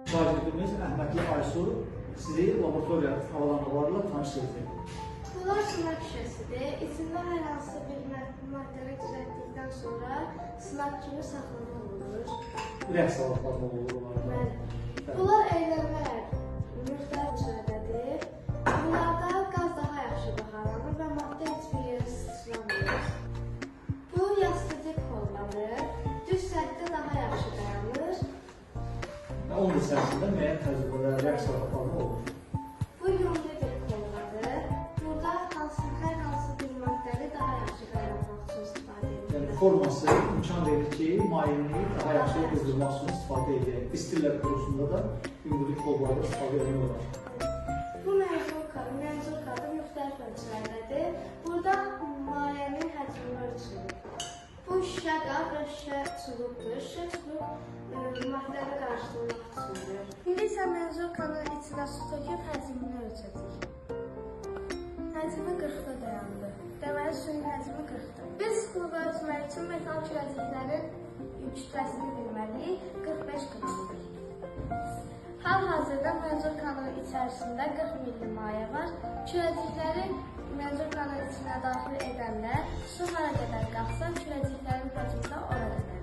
Şagirdimiz Əhmədli Aysu sizi laboratoriya havalanmalarla tanışdırdı. Bunlar sınaq şüşəsidir. İçində hər hansı bir maddəni düzəltdikdən sonra sınaq kimi saxlama olur. Rəqs salatlarına olur onlarda. Bunlar əylənmələr müxtəlif sürədədir. Bunlarda qaz daha yaxşı baxaranır və maddə heç bir yerə sıçramır. Bu yastıcı kollanır. Düz səthdə daha yaxşı dayanır. Onun içərisində müəyyən təcrübələr, rəqs salatlarına olur. Bu yumrudur kolları. Burada hər hansı bir maddəni daha yaxşı qaynatmaq üçün istifadə edilir. Yəni forması imkan verir ki, mayeni daha yaxşı qızdırmaq üçün istifadə edək. İstirlər kurusunda da yumrudur kollarda istifadə ediyorlar. Bu menzurka da müxtəlif ölçülərdədir. Burada mayenin həcmi ölçülür. Bu şüşə qab və şüşə çubuqdur. Şüşə çubuq maddəni qarışdırmaq üçündür. İndi isə menzurkanın içinə su töküb həcmini ölçəcək. Həcmi 40-da dayandı. Deməli suyun həcmi 40-dır. Biz sıxlığı ölçmək üçün metal kürəciklərin kütləsini bilməliyik. 45-40-dır. Hal-hazırda menzurkanın içərisində 40 milli maye var. Kürəcikləri menzurkanın içinə daxil edəndə su hara qədər qalxsa, kürəciklərin həcmi də ora qədər.